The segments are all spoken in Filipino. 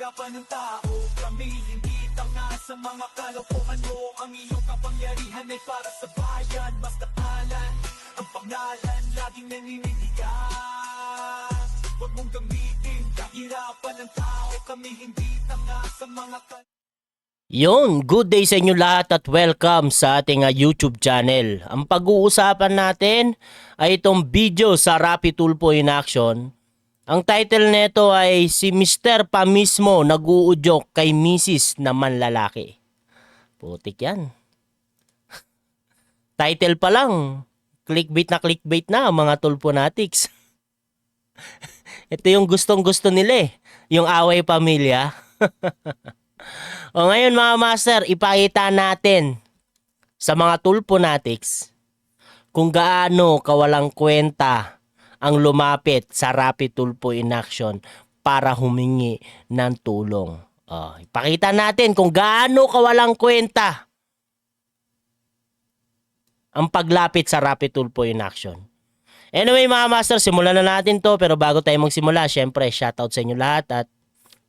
kahirapan ng tao. Kami hindi tanga sa mga kalokohan mo. Ang iyong kapangyarihan ay para sa bayan. Basta alan, ang pangalan laging naninindigan. Huwag mong gamitin kahirapan ng tao. Kami hindi tanga sa mga Yon, good day sa inyo lahat at welcome sa ating YouTube channel. Ang pag-uusapan natin ay itong video sa Rappi Tulfo in Action. Ang title nito ay si Mr. pa mismo nag-uudyok kay Mrs. na manlalaki. Putik yan. Title pa lang, clickbait na mga Tulfonatics. Ito yung gustong-gusto nila yung away pamilya. O ngayon mga master, ipakita natin sa mga Tulfonatics kung gaano kawalang kwenta ang lumapit sa Rappi Tulfo in Action para humingi ng tulong. Ipakita natin kung gaano kawalang kwenta ang paglapit sa Rappi Tulfo in Action. Anyway mga master, simulan na natin to, pero bago tayo magsimula, syempre shoutout sa inyo lahat at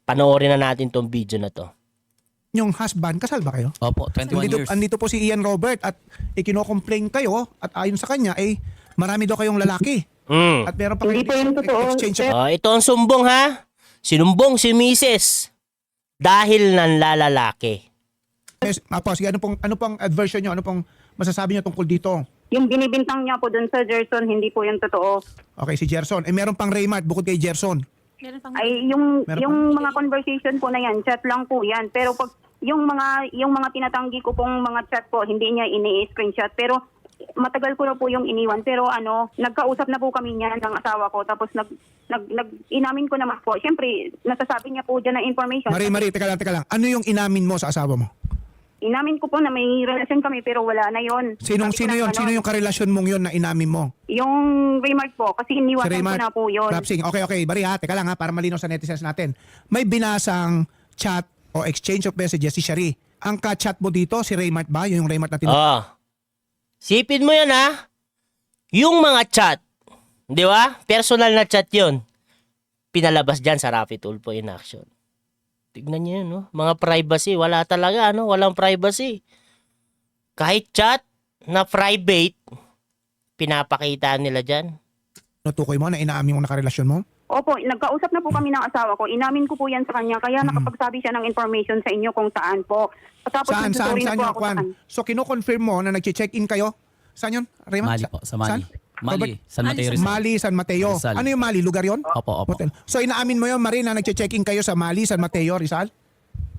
panoorin na natin tong video na to. Yung husband, kasal ba kayo? Opo, 21 years. Andito po si Ian Robert at ikino-complain kayo at ayon sa kanya ay marami daw kayong lalaki. At meron pa Hindi po yun totoo. exchange of... Ito ang sumbong ha. Sinumbong si Mrs. dahil nanlalalaki. Sige, ano pong adversion nyo? Ano pong masasabi nyo tungkol dito? Yung binibintang niya po dun sa Gerson, hindi po yun totoo. Okay, si Gerson. Meron pang Raymart bukod kay Gerson. Ay, yung Meron mga conversation po na yan, chat lang po yan. Pero pag yung mga tinatanggi ko pong mga chat po, hindi niya ini-screenshot. Pero matagal ko na po yung iniwan. Pero nagkausap na po kami niyan ng asawa ko. Tapos inamin ko naman po. Siyempre, nasasabi niya po dyan na information. Marie, teka lang. Ano yung inamin mo sa asawa mo? Inamin ko po na may relasyon kami pero wala na yon. Sino yun? Sino yung karelasyon mong yun na inamin mo? Yung remark po, kasi iniwasan ko Raymart? na po yun. Rapsing. Okay. Marie teka lang para malinaw sa netizens natin. May binasang chat o exchange of messages si Shari. Ang ka-chat mo dito, si Raymart ba? Yung Raymart na Sipin mo yan ha. Yung mga chat, di ba? Personal na chat yun. Pinalabas dyan sa Rappi Tulfo in Action. Tignan niyo yun, no? Mga privacy, wala talaga, ano? Walang privacy. Kahit chat na private, pinapakita nila dyan. Natukoy mo na inaamin mo na karelasyon mo? Opo, nagkausap na po kami ng asawa ko. Inamin ko po yan sa kanya. Kaya nakapagsabi siya ng information sa inyo kung saan po. Tapos Saan nagsusorry na po yung ako kwan? sa kanya. So kino-confirm mo na nag-check-in kayo? Saan yun? Raymart? Mali po, sa Mali. Saan? Mali, San Mateo Rizal. Mali, San Mateo. Rizal. Ano yung Mali? Lugar yon? Opo. Hotel. So inaamin mo yun, Marie, na nag-check-in kayo sa Mali, San Mateo, Rizal?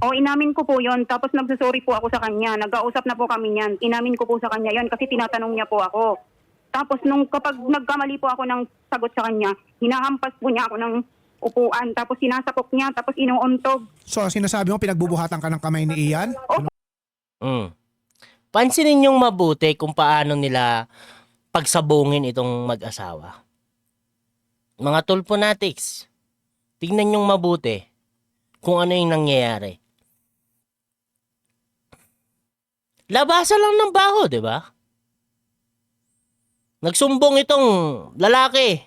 O, inamin ko po yon. Tapos nagsusorry po ako sa kanya. Nagkausap na po kami niyan. Inamin ko po sa kanya yon kasi tinatanong niya po ako. Tapos kapag nagkamali po ako ng sagot sa kanya, hinahampas po niya ako ng upuan. Tapos sinasakok niya, tapos inuuntog. So sinasabi mo, pinagbubuhatan ka ng kamay ni Ian? Pansinin niyong mabuti kung paano nila pagsabungin itong mag-asawa. Mga Tulfonatics, tingnan niyong mabuti kung ano yung nangyayari. Labasan lang ng baho, di ba? Nagsumbong itong lalaki.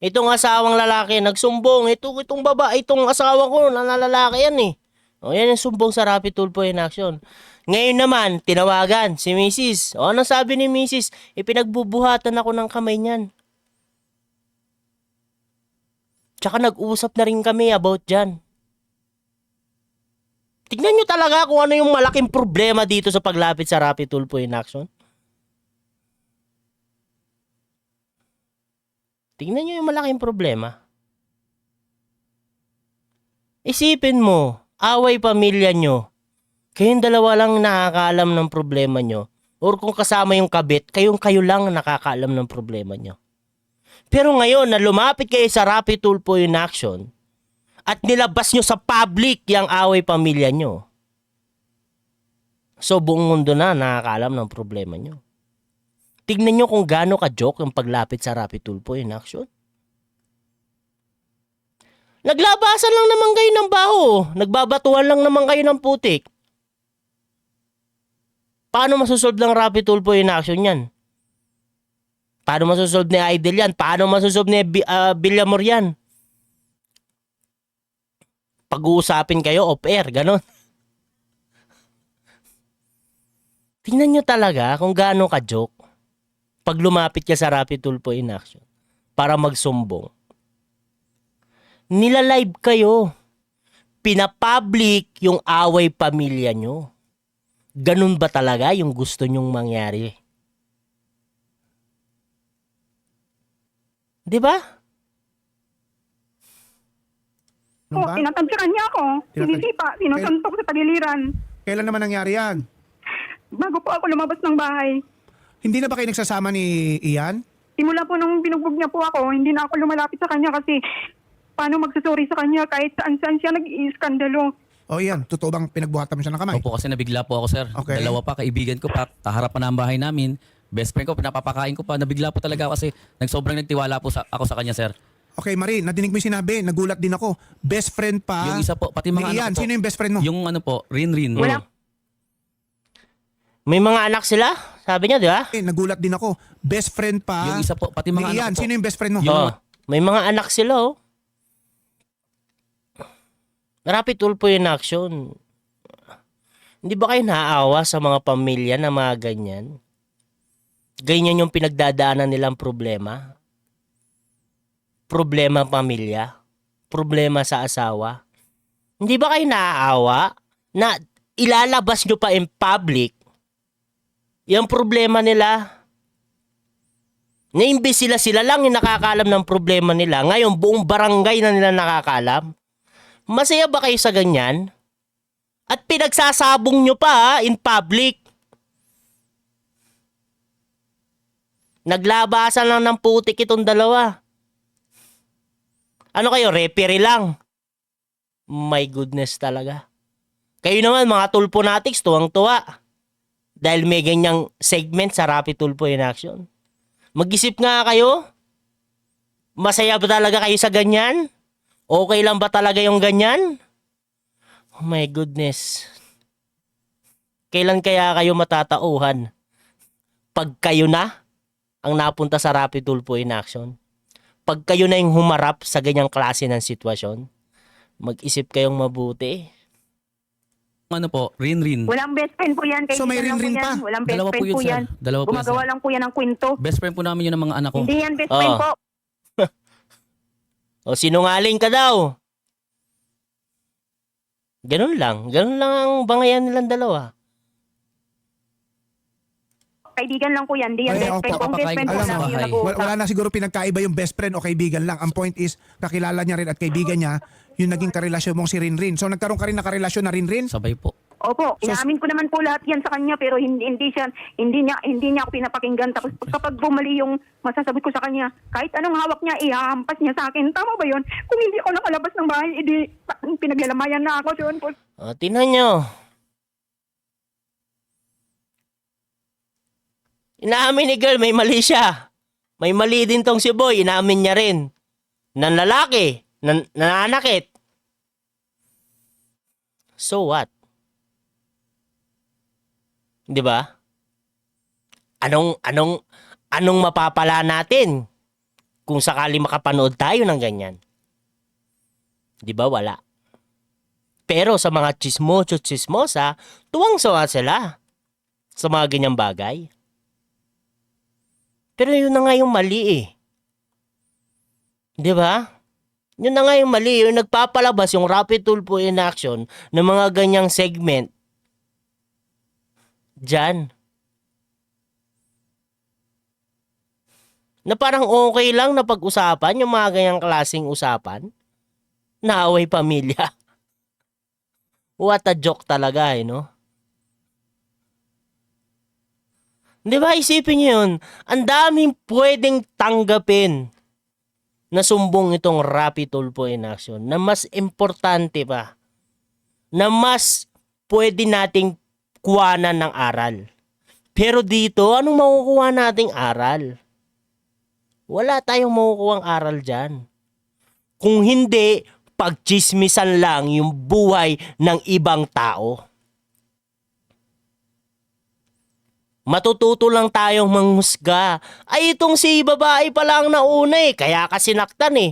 Itong asawang lalaki, nagsumbong. Itong babae, itong asawa ko, lalaki yan eh. O yan yung sumbong sa Rappi Tulfo in Action. Ngayon naman, tinawagan si Mrs. O ano sabi ni Mrs.? Ipinagbubuhatan ako ng kamay niyan. Tsaka nag-usap na rin kami about dyan. Tignan nyo talaga kung ano yung malaking problema dito sa paglapit sa Rappi Tulfo in Action. Tignan nyo yung malaking problema. Isipin mo, away pamilya nyo. Kayong dalawa lang nakakaalam ng problema nyo. Or kung kasama yung kabit, kayo lang nakakaalam ng problema nyo. Pero ngayon na lumapit kayo sa Rappi Tulfo in Action at nilabas nyo sa public yung away pamilya nyo. So buong mundo na nakakaalam ng problema nyo. Tignan nyo kung gaano ka-joke yung paglapit sa Rappi Tulfo in Action. Naglabasan lang naman kayo ng baho. Nagbabatuhan lang naman kayo ng putik. Paano masusolve ng Rappi Tulfo in Action yan? Paano masusolve ni Idol yan? Paano masusolve ni Villamor yan? Pag-uusapin kayo off-air, ganon. Tingnan nyo talaga kung gaano ka-joke pag lumapit ka sa Rapid Tulfo in Action para magsumbong. Nilalive kayo. Pinapublic yung away pamilya nyo. Ganun ba talaga yung gusto nyong mangyari? Di ba? Ano ba? Tinatansyakan niya ako. Sinisipa, sinusuntok sa tagiliran. Kailan naman nangyari yan? Bago po ako lumabas ng bahay. Hindi na ba kayo nagsasama ni Ian? Simula po nung binugbog niya po ako, hindi na ako lumalapit sa kanya kasi paano magsusuri sa kanya kahit saan siya nag-iiskandalo. O Ian, totoo bang pinagbuhatan mo siya ng kamay? Opo, kasi nabigla po ako, sir. Okay. Dalawa pa, kaibigan ko pa. Kaharap pa na ang bahay namin. Best friend ko, pinapapakain ko pa. Nabigla po talaga ako kasi sobrang nagtiwala po ako sa kanya, sir. Okay, Marie, nadinig mo yung sinabi. Nagulat din ako. Best friend pa Yung isa po, pati ni mga Ian. anak ko po. Sino yung best friend mo? Yung ano po, Rin. Wala. May mga anak sila? Sabi niya, di ba? Nagulat din ako. Best friend pa Yung isa po, pati ni mga Ian. anak ko po. Sino yung best friend mo? Oh, may mga anak sila, oh. Rapid Tulfo in Action. Hindi ba kayo naaawa sa mga pamilya na mga ganyan? Ganyan yung pinagdadaanan nilang problema? Problema pamilya? Problema sa asawa? Hindi ba kayo naaawa na ilalabas nyo pa in public yung problema nila? Na-imbes sila lang yung nakakaalam ng problema nila. Ngayon, buong barangay na nila nakakaalam. Masaya ba kayo sa ganyan? At pinagsasabong nyo pa in public. Naglabasan lang ng putik itong dalawa. Ano kayo, referee lang? My goodness talaga. Kayo naman mga Tulfonatics, tuwang-tuwa. Dahil may ganyang segment sa Rapid Tulfo in Action. Mag-isip nga kayo. Masaya ba talaga kayo sa ganyan? Okay lang ba talaga yung ganyan? Oh my goodness. Kailan kaya kayo matatauhan? Pag kayo na ang napunta sa Rapid Tulfo in Action? Pag kayo na yung humarap sa ganyang klase ng sitwasyon? Mag-isip kayong mabuti. Ano po, Rin. Walang best friend po yan. So, may Kaibigan lang rin-rin po yan. pa? Walang best Dalawa po friend yun, po sir. yan. Dalawa po yun, Gumagawa sir. lang po yan ng kwento. Best friend po namin yun ng mga anak ko. Hindi yan best friend Oh. po. O sinungaling ka daw. Ganun lang. Ganun lang ang bangayan nilang dalawa. Kaibigan lang po yan. Hindi yan Ay, best friend. opo. Kung best friend po Alam mo, namin yung Bahay. nag-uusap. wala na siguro pinagkaiba yung best friend o kaibigan lang. Ang point is, kakilala niya rin at kaibigan niya yung naging karelasyon mong si Rinrin. So nagkaroon ka rin na karelasyon na Rinrin? Sabay po. Opo, inaamin ko naman po lahat yan sa kanya pero hindi niya ako pinapakinggan. Tapos kapag bumali yung masasagot ko sa kanya, kahit anong hawak niya, ihahampas niya sa akin. Tama ba yun? Kung hindi ako nakalabas ng bahay, edi pinaglalamayan na ako doon po. O, tingnan nyo. Inaamin ni girl, may mali siya. May mali din tong si boy, inaamin niya rin. Nan lalaki, nananakit. So what? 'Di ba? Anong mapapala natin kung sakali makapanood tayo ng ganyan? 'Di ba wala? Pero sa mga chismosa, tuwang-sawa sila sa mga ganyang bagay. Pero yun na nga yung mali eh. 'Di ba? Yun na nga yung mali, yung nagpapalabas yung Rapid Tulfo in Action ng mga ganyang segment. Diyan. Na parang okay lang na pag-usapan yung mga ganyang klaseng usapan. Naaway pamilya. What a joke talaga eh, no? Di ba, isipin nyo yun, ang daming pwedeng tanggapin na sumbong itong Rapid Tulfo in Action na mas importante pa, na mas pwede nating kuwanan ng aral. Pero dito, anong makukuha nating aral? Wala tayong makukuhang aral dyan. Kung hindi, pagchismisan lang yung buhay ng ibang tao. Matututo lang tayong manghusga. Ay, itong si babae pa lang nauna eh. Kaya ka sinaktan eh.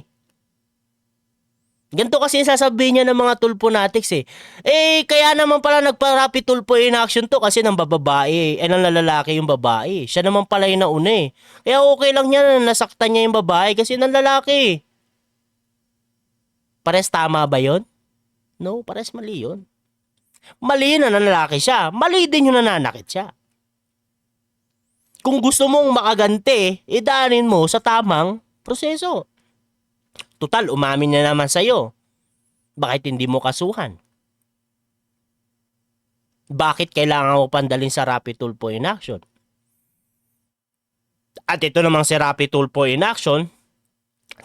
Ganito kasi yung sasabihin niya ng mga tulponatics eh. Kaya naman pala nagpa-rapid tulpo in action to kasi ng babae. Ng lalaki yung babae. Siya naman pala yung nauna eh. Kaya okay lang niya na nasaktan niya yung babae kasi ng lalaki. Pares tama ba yon? No, pares mali yun. Mali na lalaki siya. Mali din yung nananakit siya. Kung gusto mong makaganti, idaanin mo sa tamang proseso. Tutal, umamin na naman sa'yo. Bakit hindi mo kasuhan? Bakit kailangan mo pandalin sa rapid tulpo in action? At ito namang si rapid tulpo in action,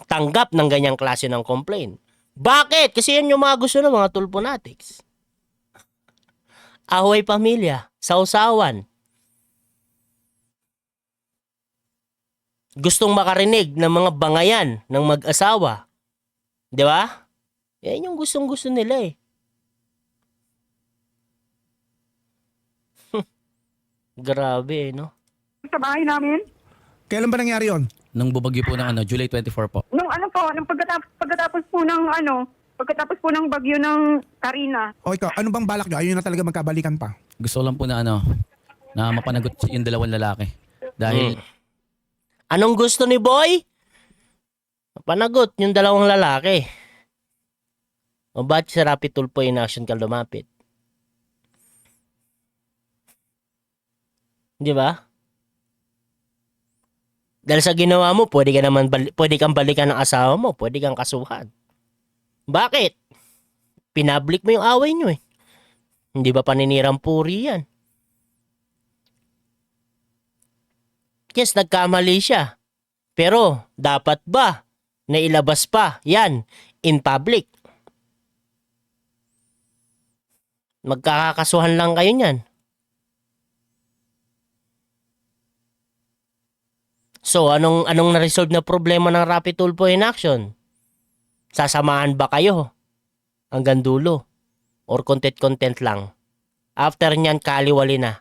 tanggap ng ganyang klase ng complaint. Bakit? Kasi yan yung mga gusto ng mga tulponatics. Away pamilya, sausawan. Gustong makarinig ng mga bangayan ng mag-asawa. Di ba? Yan yung gustong-gusto nila eh. Grabe eh, no? Sa bahay namin, Kailan ba nangyari yon? Nung bubagyo po ng July 24 po. nung pagkatapos po ng bagyo ng Karina. O ikaw, ano bang balak nyo? Ayaw nyo na talaga magkabalikan pa? Gusto lang po na na mapanagot yung dalawang lalaki. Dahil Anong gusto ni Boy? Panagot yung dalawang lalaki. O ba't sa rapid tulpo in action ka lumapit? Di ba? Dahil sa ginawa mo, pwede kang balikan ng asawa mo, pwede kang kasuhan. Bakit? Pinablik mo yung away nyo eh. Hindi ba paninirang puri yan? Yes, nagkamali siya. Pero, dapat ba na ilabas pa yan in public? Magkakasuhan lang kayo niyan. So, anong na-resolve na problema ng rapid tulpo in action? Sasamahan ba kayo hanggang dulo? Or content lang? After nyan, kaliwali na.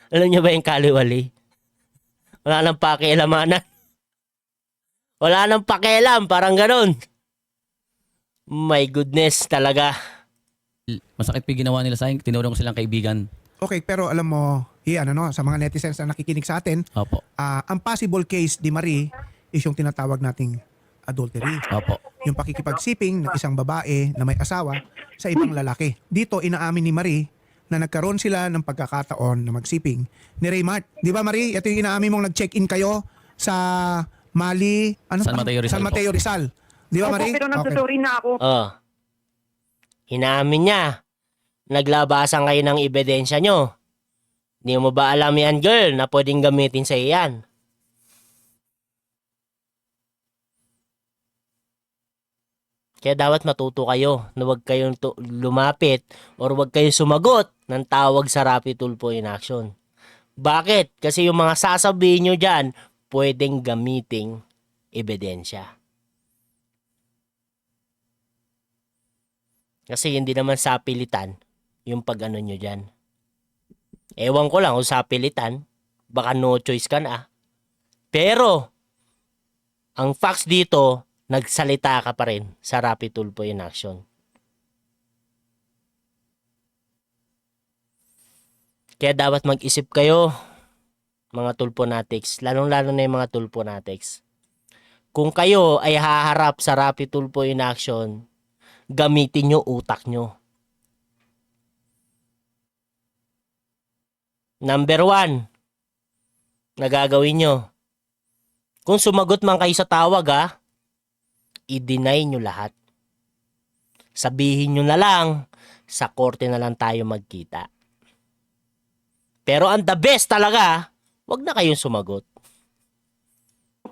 Alam niyo ba yung kaliwali? Wala nang pakialamanan. Wala nang pakialam, parang ganun. My goodness, talaga. masakit po yung ginawa nila sa akin, tinurong ko silang kaibigan. Okay, pero alam mo, sa mga netizens na nakikinig sa atin, Opo. ang possible case ni Marie is yung tinatawag nating adultery. Opo. Yung pakikipagsiping ng isang babae na may asawa sa ibang lalaki. Dito, inaamin ni Marie na nagkaroon sila ng pagkakataon na magsiping ni Raymart. Di ba Marie? Ito yung inaamin mong nag-check-in kayo sa Mali, San Mateo, Rizal San Mateo, Rizal. Di ba Marie? Pero nagsusorry na ako. Hinamin niya. Naglabasan kayo ng ebidensya nyo. Di mo ba alam yan, girl, na pwedeng gamitin sa iyan? Kaya dapat matuto kayo na huwag kayong lumapit or huwag kayong sumagot ng tawag sa rapid tulpo in action. Bakit? Kasi yung mga sasabihin nyo dyan, pwedeng gamiting ebidensya. Kasi hindi naman sapilitan yung pag-ano nyo dyan. Ewan ko lang kung sapilitan, baka no choice ka na. Pero, ang facts dito, nagsalita ka pa rin sa rapid tulpo in action. Kaya dapat mag-isip kayo, mga tulponatics, lalong-lalo na yung mga tulponatics. Kung kayo ay haharap sa rapid tulpo in action, gamitin nyo utak nyo. Number 1, na gagawin nyo. Kung sumagot man kayo sa tawag i-deny nyo lahat. Sabihin nyo na lang, sa korte na lang tayo magkita. Pero ang the best talaga, wag na kayong sumagot.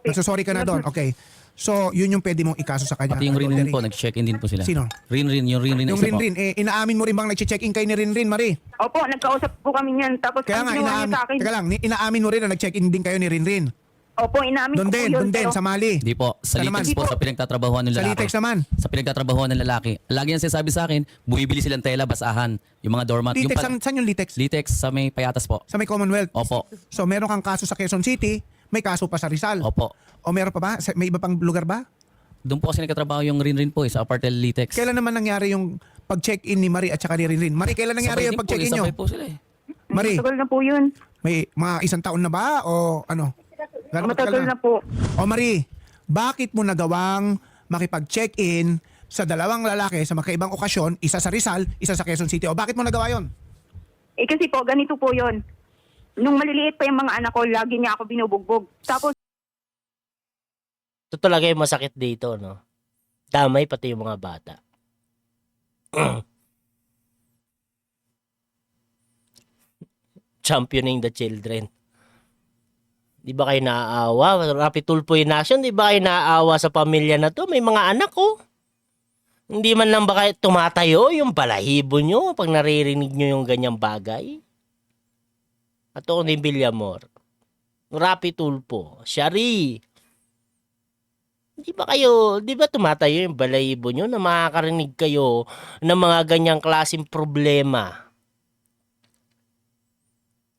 Nagsasorry ka na doon. Okay. So, yun yung pwede mong ikaso sa kanya. Pati yung Rinrin Adultery. po, nag-check-in din po sila. Sino? Rinrin, yung Rinrin Yung isa po. Rinrin. Inaamin mo rin bang nag-check-in kayo ni Rinrin, Marie? Opo, nagkausap po kami niyan. Tapos Kaya ang nga, ginawa niya sa akin. teka lang, inaamin mo rin na nag-check-in din kayo ni Rinrin. Opo, inamin ko po yun. Doon din, pero- sa Mali. Di po, sa Sa naman? Litex po, sa pinagtatrabahuan ng Sa lalaki. Litex naman. Sa pinagtatrabahuan ng lalaki. Lagi yan sinasabi sa akin, bumibili silang tela, basahan. Yung mga doormat. Litex, saan yung Litex? Litex sa may payatas po. Sa may Commonwealth. Opo. So, meron kang kaso sa Quezon City, may kaso pa sa Rizal. Opo. O meron pa ba? May iba pang lugar ba? Doon po kasi nagkatrabaho yung Rinrin po sa Apartel Litex. Kailan naman nangyari yung pag-check-in ni Marie at saka ni Rinrin? Marie, kailan nangyari Sabay yung din po, pag-check-in nyo? sabay po sila eh. Marie, Matagal na po yun. may mga isang taon na ba o ano? Gano'ng Matagal na po. O Marie, bakit mo nagawang makipag-check-in sa dalawang lalaki sa magkaibang okasyon, isa sa Rizal, isa sa Quezon City? O bakit mo nagawa yon? Eh kasi po, ganito po yun. Nung maliliit pa yung mga anak ko, lagi niya ako binubugbog. Tapos, Ito talaga yung masakit dito, no? Damay pati yung mga bata. Championing the children. Di ba kayo naaawa? Rapi Tulfo in action, di ba kayo naaawa sa pamilya na to? May mga anak ko. Hindi man lang ba kayo tumatayo yung balahibo nyo pag naririnig nyo yung ganyang bagay? At ako ni Villamor. Rapi Tulfo. Shari. Di ba tumatayo yung balahibo nyo na makakarinig kayo ng mga ganyang klaseng problema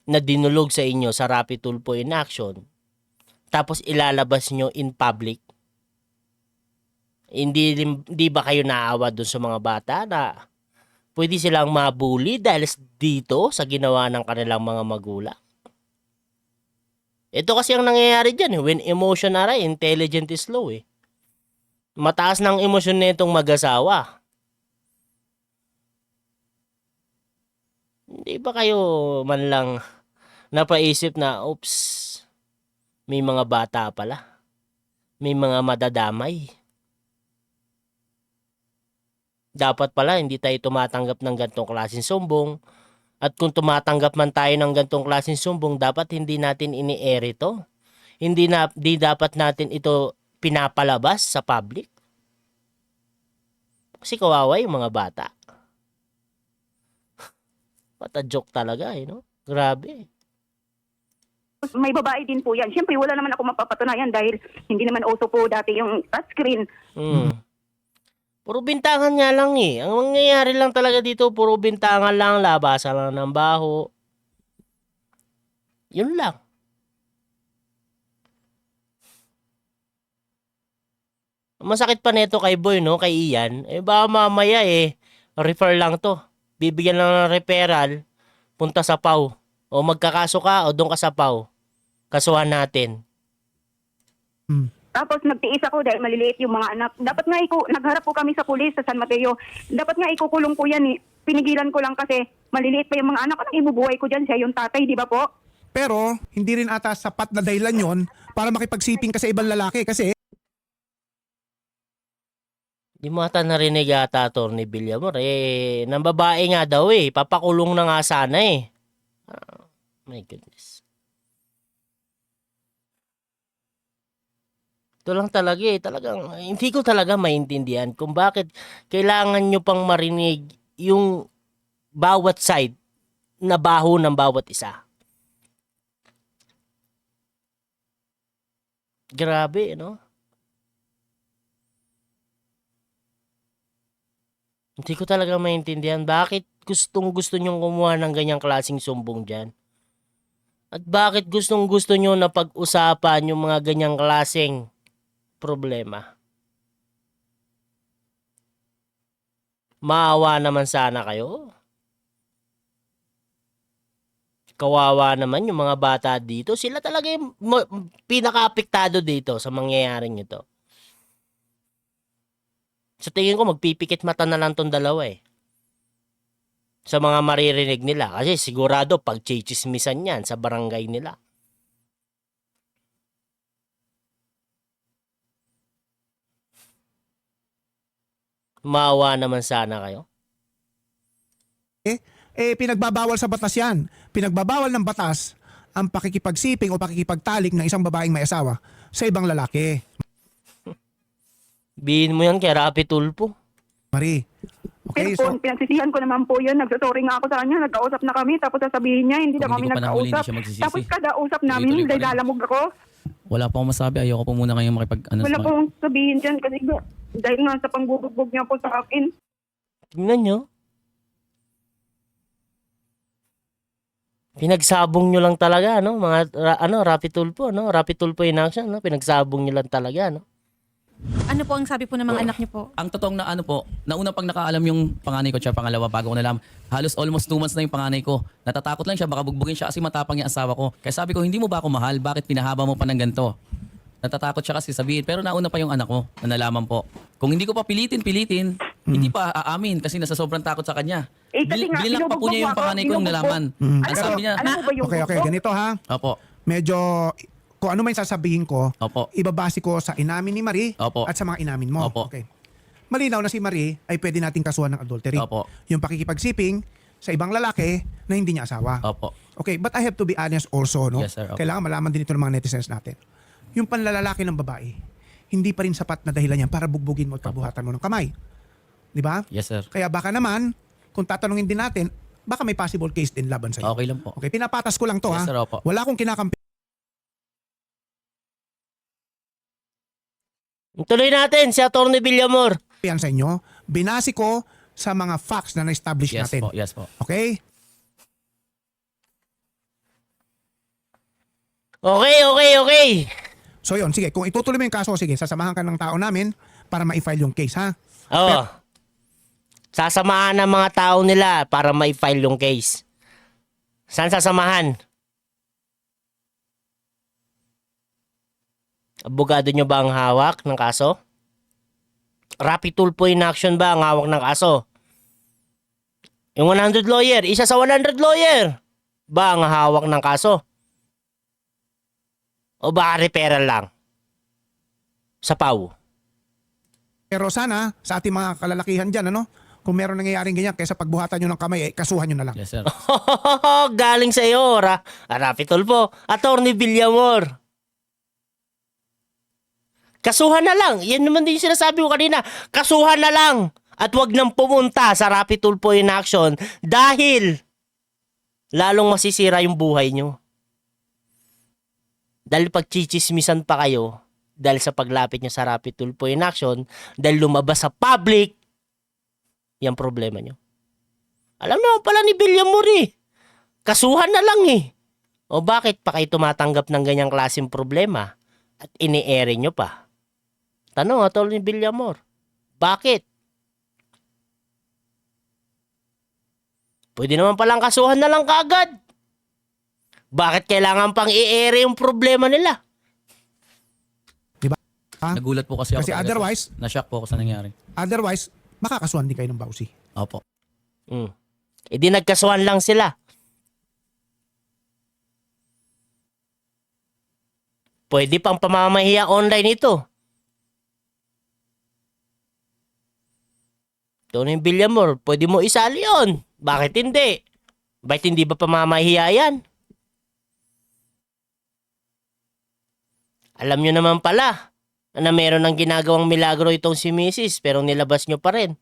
na dinulog sa inyo sa Rapi Tulfo in action, tapos ilalabas nyo in public? Hindi ba kayo naawa dun sa mga bata na pwede silang mabully dahil dito sa ginawa ng kanilang mga magulang? Ito kasi ang nangyayari dyan. When emotion aray, intelligent is low eh. Mataas ng emosyon nitong mag-asawa. Hindi ba kayo man lang napaisip na, oops, may mga bata pala. May mga madadamay. Dapat pala hindi tayo tumatanggap ng gantong klaseng sumbong. At kung tumatanggap man tayo ng gantong klaseng sumbong, dapat hindi natin ini-air ito. Di dapat natin ito pinapalabas sa public. Kasi kawawa yung mga bata. What a joke talaga eh, no? Grabe. may babae din po yan. Siyempre, wala naman ako mapapatunayan dahil hindi naman uso po dati yung touchscreen. Puro bintangan nga lang eh. Ang mangyayari lang talaga dito, puro bintangan lang, labasan lang ng baho. Yun lang. Masakit pa nito kay Boy, no? Kay Ian. Eh baka mamaya refer lang to. Bibigyan lang ng referral, punta sa PAW. O magkakaso ka o doon ka sa PAW. Kasuhan natin. Tapos nagtiis ako dahil maliliit yung mga anak. Dapat nga nagharap po kami sa pulis sa San Mateo. Dapat nga ikukulong ko yan eh. Pinigilan ko lang kasi maliliit pa yung mga anak. Anong ibubuhay ko dyan? Siya yung tatay, di ba po? Pero hindi rin ata sapat na dahilan yon para makipagsiping ka sa ibang lalaki kasi Di mo ata narinig ata, Atty. Villamor. Nang babae nga daw papakulong na nga sana my goodness. Ito lang talaga talagang hindi ko talaga maintindihan kung bakit kailangan nyo pang marinig yung bawat side na baho ng bawat isa. Grabe, no? Hindi ko talaga maintindihan bakit gustong-gusto nyong kumuha ng ganyang klaseng sumbong dyan. At bakit gustong-gusto nyo na pag-usapan yung mga ganyang klaseng problema. Maawa naman sana kayo. Kawawa naman yung mga bata dito. Sila talaga yung pinaka-apektado dito sa mangyayaring ito. Sa tingin ko, magpipikit mata na lang tong dalawa sa mga maririnig nila. Kasi sigurado, pag-chichismisan yan sa barangay nila. Maawa naman sana kayo. pinagbabawal sa batas yan. Pinagbabawal ng batas ang pakikipagsiping o pakikipagtalik ng isang babaeng may asawa sa ibang lalaki. Bihin mo yan kay Rapi Tulfo. Marie. Okay, Pero po, pinagsisihan ko naman po yun. Nagsasorry nga ako sa kanya. Nagkausap na kami. Tapos sasabihin niya, hindi na Kung kami hindi ko pa nahuli, hindi nagkausap. siya magsisisi. Tapos kada usap namin, Tuloy-tuloy pa rin. lalamog ako. Wala po akong masabi. Ayoko po muna kayong Wala pong sabihin dyan kasi dahil nga sa pangbubugbog niya po sa akin. Tingnan nyo. Pinagsabong nyo lang talaga, no? Mga, Rapi Tulfo, no? Rapi Tulfo in action, no? Pinagsabong nyo lang talaga, no? Ano po ang sabi po ng mga anak niyo po? Ang totoong na ano po, nauna pang nakaalam yung panganay ko siya, pangalawa bago ko nalaman. Halos almost 2 months na yung panganay ko. Natatakot lang siya, baka bugbugin siya kasi matapang yung asawa ko. Kaya sabi ko, hindi mo ba ako mahal? Bakit pinahaba mo pa ng ganito? Natatakot siya kasi sabihin. Pero nauna pa yung anak ko na nalaman po. Kung hindi ko pa pilitin, hindi pa aamin kasi nasa sobrang takot sa kanya. Kasi nga, Binilak pa po niya yung binubugbog panganay ko yung ako, nalaman. Ang Pero- sabi niya, Alam mo ba yung Okay, ganito ha. opo, Medyo, kung ano man yung sasabihin ko, Opo. ibabase ko sa inamin ni Marie Opo. at sa mga inamin mo. Opo. Okay. Malinaw na si Marie ay pwede nating kasuhan ng adultery. Opo. Yung pakikipagsiping sa ibang lalaki na hindi niya asawa. opo. Okay, but I have to be honest also, no? Yes, sir. Opo. Kailangan malaman din ito ng mga netizens natin. Yung panlalalaki ng babae, hindi pa rin sapat na dahilan yan para bugbugin mo at pagbuhatan mo ng kamay. Di ba? Yes, sir. Kaya baka naman, kung tatanungin din natin, baka may possible case din laban sa'yo. Okay lang po. Okay, pinapatas ko lang to Yes, ha. sir, opo. Wala akong kinakampi. Tuloy natin si Atty. Villamor. Yan sa inyo, binasi ko sa mga facts na na-establish Yes natin. po, yes po. Okay? Okay. So yun, sige, kung itutuloy mo yung kaso, sige, sasamahan ka ng tao namin para ma-file yung case, ha? Oo. Sasamahan ng mga tao nila para ma-file yung case. Saan sasamahan? Abogado nyo ba ang hawak ng kaso? Rapid Tulfo in action ba ang hawak ng kaso? Yung 100 lawyer, isa sa 100 lawyer ba ang hawak ng kaso? O baka referral lang? Sa PAW. Pero sana, sa ating mga kalalakihan dyan, ano? Kung meron nangyayaring ganyan, kaysa pagbuhatan nyo ng kamay, kasuhan nyo na lang. Yes, sir. Galing sa iyo, Rapid Tulfo. Atty. Villamor. Kasuhan na lang. Yan naman din yung sinasabi ko kanina. Kasuhan na lang. At wag nang pumunta sa Rapid Tulfo in action dahil lalong masisira yung buhay nyo. Dahil pagchichismisan pa kayo dahil sa paglapit nyo sa Rapid Tulfo in action, dahil lumabas sa public, yan problema nyo. Alam naman pala ni Villamor eh. Kasuhan na lang eh. O bakit pa kayo tumatanggap ng ganyang klaseng problema at ini-ere nyo pa? Tanong Atty. Villamor. Bakit? Pwede naman palang kasuhan na lang kaagad. Bakit kailangan pang i-ere yung problema nila? Ha? Nagulat po kasi ako. Kasi talaga, otherwise- sir. Na-shock po ako sa nangyari. Otherwise, makakasuhan din kayo ng bawsi. Opo. E di nagkasuhan lang sila. Pwede pang pamamahiya online ito. Atty. Villamor, pwede mo isali yun. Bakit hindi? Bakit hindi ba pamamahiya yan? Alam nyo naman pala na meron ng ginagawang milagro itong si Mrs. pero nilabas nyo pa rin.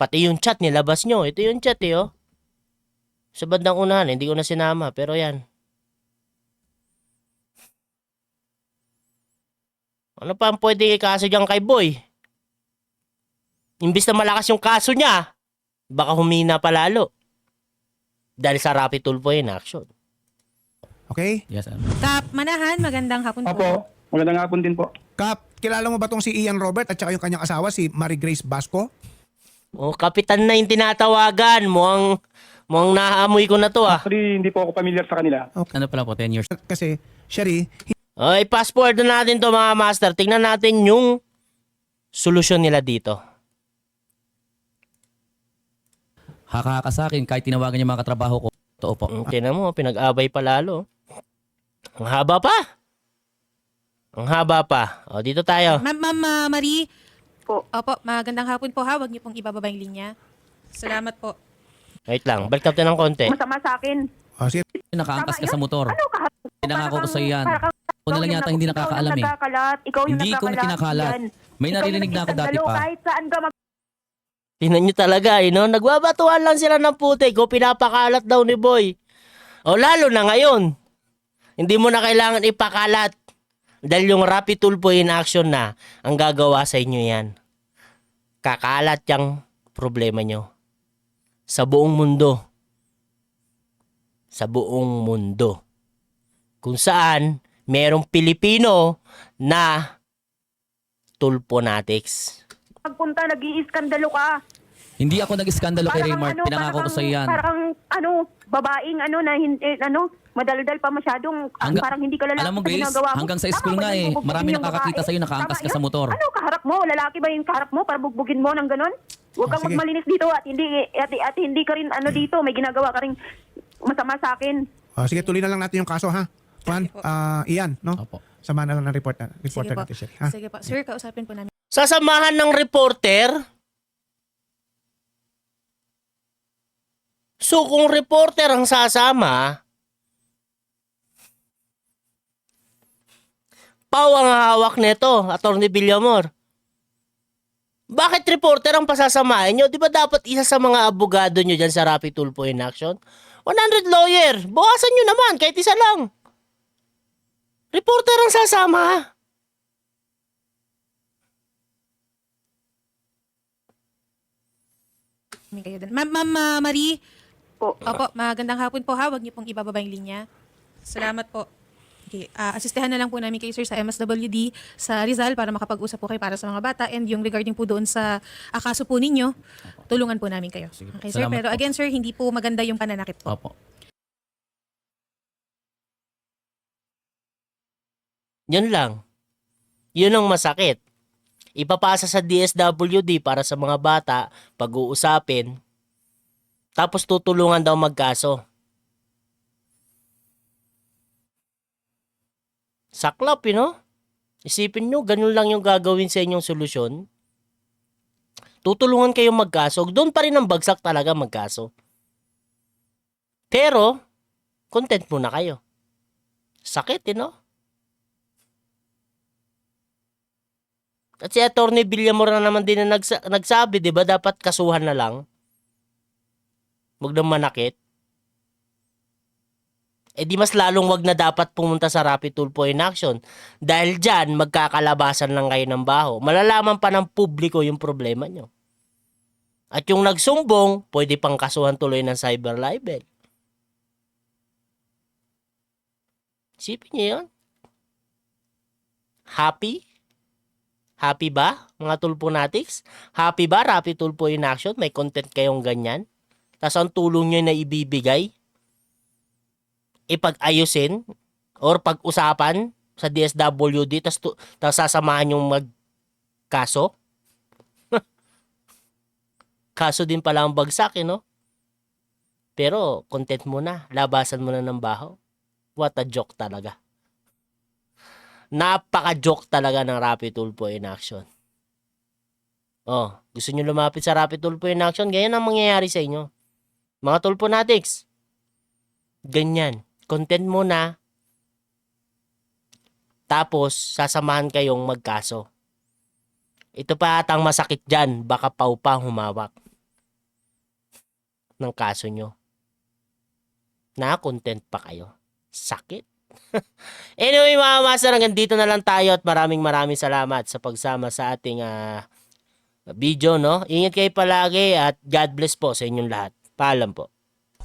Pati yung chat nilabas nyo. Ito yung chat eh oh. Sa bandang unahan, hindi ko na sinama pero yan. Ano pa ang pwede ikaso dyan kay Boy? Imbis na malakas yung kaso niya, baka humina pa lalo. Dahil sa Rapid Tulfo in action. Okay? Yes, sir. Kap Manahan, magandang hapon po. Opo, magandang hapon din po. Kap, kilala mo ba tong si Ian Robert at saka yung kanyang asawa, si Marie Grace Basco? O, kapitan na yung tinatawagan. Mukhang naamoy ko na to ah. Actually, hindi po ako familiar sa kanila. Ano pala po, 10 years. Kasi, Sherry, Ay, fast forward na natin to mga master. Tingnan natin yung solusyon nila dito. Haka-haka sa akin, kahit tinawagan niya mga katrabaho ko. Totoo po. Tingnan mo, pinag-abay pa lalo. Ang haba pa. Ang haba pa. O, dito tayo. Ma'am Marie. Po. Opo, magandang hapon po ha. Huwag niyo pong ibababa yung linya. Salamat po. Wait lang, balik natin ng konti. Masama sa akin. sige, Nakaangkas ka sa motor. Ano ka? Pinangako ko sa yan. Ako na lang Ikaw yata yung hindi nakakaalam eh. nagkakalat. Ikaw yung Hindi ko na nagkakalat. kinakalat. Yan. May Ikaw naririnig yung na ako dati nagkakalo, pa. Kahit saan ka Tingnan nyo talaga, no? Nagbabatuan lang sila ng putik o pinapakalat daw ni Boy. O lalo na ngayon. Hindi mo na kailangan ipakalat. Dahil yung Rapid Tulfo in action na ang gagawa sa inyo yan. Kakalat yung problema nyo. Sa buong mundo. Sa buong mundo. Kung saan merong Pilipino na Tulponatics. Pagpunta, nag-iiskandalo ka. Hindi ako nag-iskandalo kay Raymart. Pinangako ko sa yan. Parang babaeng na madaldal pa masyadong parang hindi ka lalaki alam mo, sa Grace, ginagawa mo. hanggang sa Tama school ba nga yung eh. bubugbugin Marami yung nakakakita babae? sa'yo, nakaangkas Tama ka sa yun? motor. Ano, kaharap mo? Lalaki ba yung kaharap mo para bugbugin mo ng ganon? Huwag kang sige. magmalinis dito at hindi ka rin dito. May ginagawa ka rin masama sa akin. Sige, tuloy na lang natin yung kaso ha. Juan, Ian, no? Opo. Sama na lang ng reporter Sige po. natin siya. Ha? Sige po. Sir, kausapin po namin. Sasamahan ng reporter? So kung reporter ang sasama, Pau ang hawak nito, Attorney Villamor. Bakit reporter ang pasasamahin nyo? Di ba dapat isa sa mga abogado nyo dyan sa Rapi Tulfo in Action? 100 lawyer, bawasan nyo naman kahit isa lang. Reporter ang sasama. Kayo din. Ma'am Marie. Po. Opo, magandang hapon po ha. Huwag niyo pong ibababa yung linya. Salamat po. Okay. Asistehan na lang po namin kayo sir sa MSWD sa Rizal para makapag-usap po kayo para sa mga bata and yung regarding po doon sa kaso po ninyo, tulungan po namin kayo. Sige po. Okay sir, Salamat pero po. again sir, hindi po maganda yung pananakit po. Opo. Yun lang. Yun ang masakit. Ipapasa sa DSWD para sa mga bata, pag-uusapin, tapos tutulungan daw magkaso. Saklap, Isipin nyo, ganun lang yung gagawin sa inyong solusyon. Tutulungan kayong magkaso. Doon pa rin ang bagsak talaga magkaso. Pero, content muna kayo. Sakit, At si Attorney Villamor na naman din na nagsabi, di ba, dapat kasuhan na lang. Huwag nang manakit. Di mas lalong wag na dapat pumunta sa Rapi Tulfo in Action. Dahil dyan, magkakalabasan lang kayo ng baho. Malalaman pa ng publiko yung problema nyo. At yung nagsumbong, pwede pang kasuhan tuloy ng cyber libel. Isipin nyo yun? Happy? Happy ba, mga Tulponatics? Happy ba, Rapi Tulfo in Action? May content kayong ganyan? Tapos ang tulong nyo na ibibigay, ipag-ayusin, or pag-usapan sa DSWD, tapos sasamahan yung magkaso? Kaso din pala ang bagsak, Pero, content muna. Labasan mo na ng baho. What a joke talaga. Napaka-joke talaga ng Rapi Tulfo in Action. Gusto nyo lumapit sa Rapi Tulfo in Action? Ganyan ang mangyayari sa inyo. Mga Tulponatics. Ganyan. Content muna. Tapos, sasamahan kayong magkaso. Ito pa atang masakit dyan. Baka Pau pa humawak ng kaso nyo. Na-content pa kayo. Sakit. Anyway mga master, hanggang dito na lang tayo at maraming salamat sa pagsama sa ating video, Ingat kayo palagi at God bless po sa inyong lahat. Paalam po.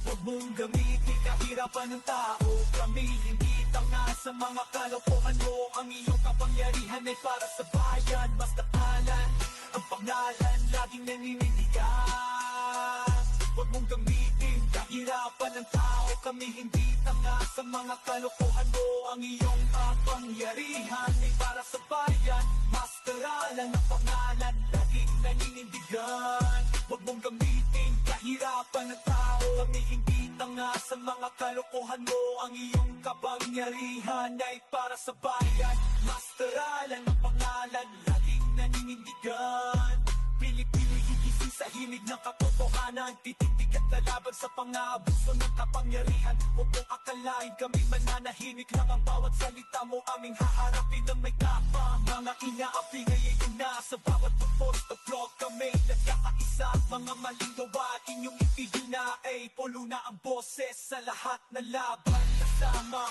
Huwag mong gamitin kahirapan ng tao. Kami hindi tanga sa mga kalokohan mo. Ang iyong kapangyarihan ay para sa bayan. Basta kalan, ang pangalan laging naninindigan. Huwag mong gamitin kahirapan ng tao. Kami hindi tanga sa mga kalokohan mo. Ang iyong kapangyarihan ay para sa bayan. Masteralan ang pangalan laging naninindigan. Huwag mong gamitin kahirapan ng tao. Kami hindi tanga sa mga kalokohan mo. Ang iyong kapangyarihan ay para sa bayan. Masteralan ang pangalan laging naninindigan. Pili-pili igising sa himig ng katotohanan. Tititig at lalaban sa pang-aabuso ng kapangyarihan. Huwag mong akalain kami mananahimik lang. Ang bawat salita mo aming haharapin ng may tapang. Mga inaapi ngayon na sa bawat post of vlog kami nagkakaisa. Mga maling gawa inyong ipihina ay pulo na ang boses sa lahat na laban kasama.